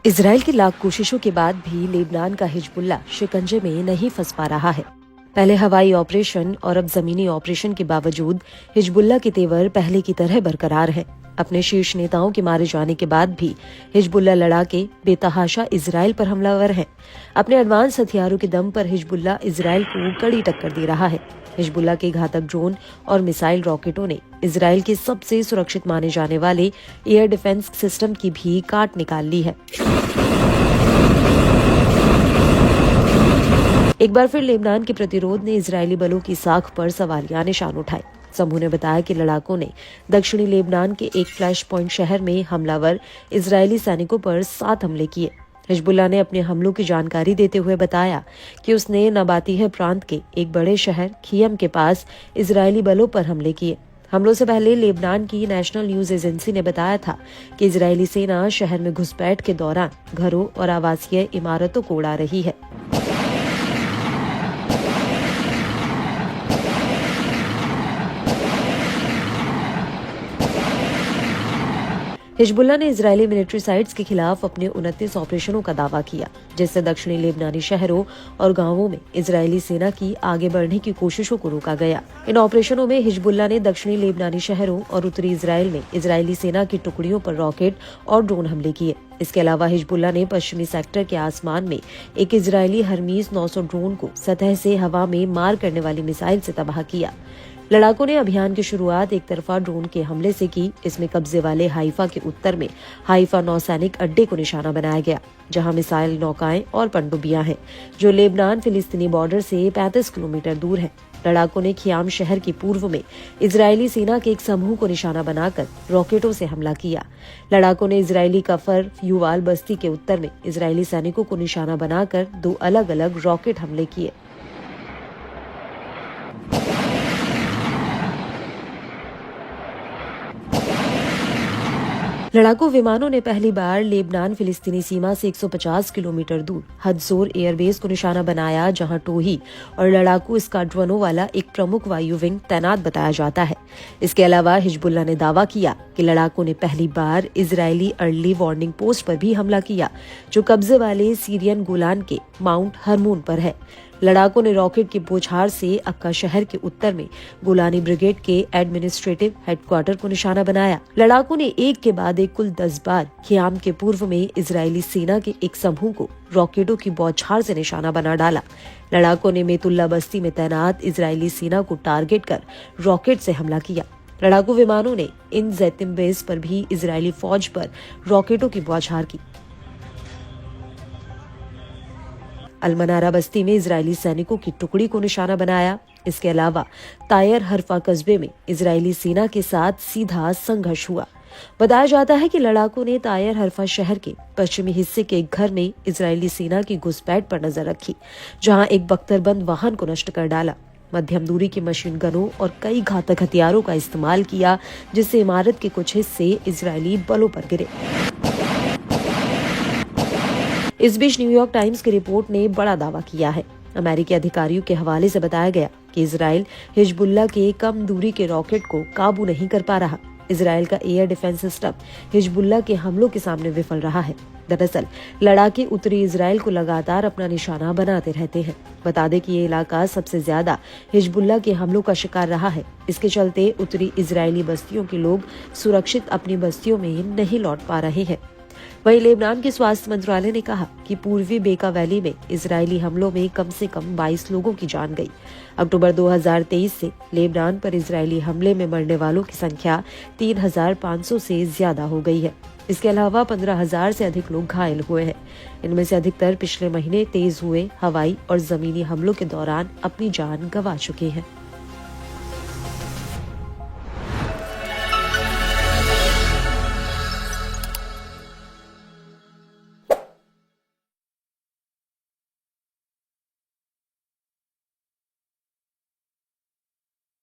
Israel की लाख कोशिशों के बाद भी लेबनान का हिजबुल्ला शिकंजे में नहीं फंस पा रहा है। पहले हवाई ऑपरेशन और अब जमीनी ऑपरेशन के बावजूद हिजबुल्ला के तेवर पहले की तरह बरकरार हैं। अपने शीर्ष नेताओं के मारे जाने के बाद भी हिजबुल्ला लड़ाके बेतहाशा इजराइल पर हमलावर हैं। अपने एडवांस हथियारों के दम पर हिजबुल्ला इजराइल को कड़ी टक्कर दे रहा है। हिजबुल्ला के घातक ड्रोन और मिसाइल रॉकेटों ने इजराइल के सबसे सुरक्षित माने जाने वाले एयर डिफेंस सिस्टम की भी काट निकाल ली है। एक बार फिर लेबनान के प्रतिरोध ने इजरायली बलों की साख पर सवालिया निशान उठाए। समूह ने बताया कि लड़ाकों ने दक्षिणी लेबनान के एक फ्लैश पॉइंट शहर में हमलावर इजरायली सैनिकों पर 7 हमले किए। हिजबुल्ला ने अपने हमलों की जानकारी देते हुए बताया कि उसने नबातीह प्रांत के एक बड़े शहर खियम के पास इजरायली बलों पर हमले किए। हमलों से पहले लेबनान की नेशनल न्यूज एजेंसी ने बताया था कि इजरायली सेना शहर में घुसपैठ के दौरान घरों और आवासीय इमारतों को उड़ा रही है। हिजबुल्ला ने इजरायली मिलिट्री साइट्स के खिलाफ अपने 29 ऑपरेशनों का दावा किया, जिससे दक्षिणी लेबनानी शहरों और गांवों में इजरायली सेना की आगे बढ़ने की कोशिशों को रोका गया। इन ऑपरेशनों में हिजबुल्ला ने दक्षिणी लेबनानी शहरों और उत्तरी इजराइल में इजरायली सेना की टुकड़ियों पर रॉकेट और ड्रोन हमले किए। इसके अलावा हिजबुल्ला ने पश्चिमी सेक्टर के आसमान में एक इजरायली हरमीज 900 ड्रोन को सतह से हवा में मार करने वाली मिसाइल से तबाह किया। लड़ाकों ने अभियान की शुरुआत एक तरफा ड्रोन के हमले से की। इसमें कब्जे वाले हाइफा के उत्तर में हाइफा नौसैनिक अड्डे को निशाना बनाया गया, जहां मिसाइल नौकाएं और पनडुब्बियां हैं, जो लेबनान फिलिस्तीनी बॉर्डर से 35 किलोमीटर दूर है। लड़ाकों ने खियाम शहर की पूर्व में इजरायली सेना के एक समूह को निशाना बनाकर रॉकेटों से हमला किया। लड़ाकों ने इजरायली कफर युवाल बस्ती के उत्तर में इजरायली सैनिकों को निशाना बनाकर 2 अलग अलग रॉकेट हमले किए। लड़ाकू विमानों ने पहली बार लेबनान फिलिस्तीनी सीमा से 150 किलोमीटर दूर हदजोर एयरबेस को निशाना बनाया, जहां टोही और लड़ाकू स्क्वाड्रनों वाला एक प्रमुख वायु विंग तैनात बताया जाता है। इसके अलावा हिजबुल्ला ने दावा किया कि लड़ाकों ने पहली बार इजरायली अर्ली वार्निंग पोस्ट पर भी हमला किया, जो कब्जे वाले सीरियन गोलान के माउंट हरमून पर है। लड़ाकों ने रॉकेट की बौछार से अक्का शहर के उत्तर में गोलानी ब्रिगेड के एडमिनिस्ट्रेटिव हेडक्वार्टर को निशाना बनाया। लड़ाकों ने एक के बाद एक कुल 10 बार खियाम के पूर्व में इजरायली सेना के एक समूह को रॉकेटों की बौछार से निशाना बना डाला। लड़ाकों ने मेतुल्ला बस्ती में तैनात इजरायली सेना को टारगेट कर रॉकेट से हमला किया। लड़ाकू विमानों ने इन जैतिम बेस पर भी इजरायली फौज पर रॉकेटों की बौछार की। अलमनारा बस्ती में इजरायली सैनिकों की टुकड़ी को निशाना बनाया। इसके अलावा तायर हरफा कस्बे में इजरायली सेना के साथ सीधा संघर्ष हुआ। बताया जाता है कि लड़ाकों ने तायर हरफा शहर के पश्चिमी हिस्से के एक घर में इजरायली सेना की घुसपैठ पर नजर रखी, जहां एक बख्तरबंद वाहन को नष्ट कर डाला। मध्यम दूरी के मशीन गनों और कई घातक हथियारों का इस्तेमाल किया, जिससे इमारत के कुछ हिस्से इजरायली बलों पर गिरे। इस बीच न्यूयॉर्क टाइम्स की रिपोर्ट ने बड़ा दावा किया है। अमेरिकी अधिकारियों के हवाले से बताया गया कि इजराइल हिजबुल्ला के कम दूरी के रॉकेट को काबू नहीं कर पा रहा। इजराइल का एयर डिफेंस सिस्टम हिजबुल्ला के हमलों के सामने विफल रहा है। दरअसल लड़ाके उत्तरी इजराइल को लगातार अपना निशाना बनाते रहते हैं। बता दें कि ये इलाका सबसे ज्यादा हिजबुल्ला के हमलों का शिकार रहा है। इसके चलते उत्तरी इजरायली बस्तियों के लोग सुरक्षित अपनी बस्तियों में नहीं लौट पा रहे हैं। वहीं लेबनान के स्वास्थ्य मंत्रालय ने कहा कि पूर्वी बेका वैली में इजरायली हमलों में कम से कम 22 लोगों की जान गई। अक्टूबर 2023 से लेबनान पर इजरायली हमले में मरने वालों की संख्या 3,500 से ज्यादा हो गई है। इसके अलावा 15,000 से अधिक लोग घायल हुए हैं। इनमें से अधिकतर पिछले महीने तेज हुए हवाई और जमीनी हमलों के दौरान अपनी जान गंवा चुके हैं।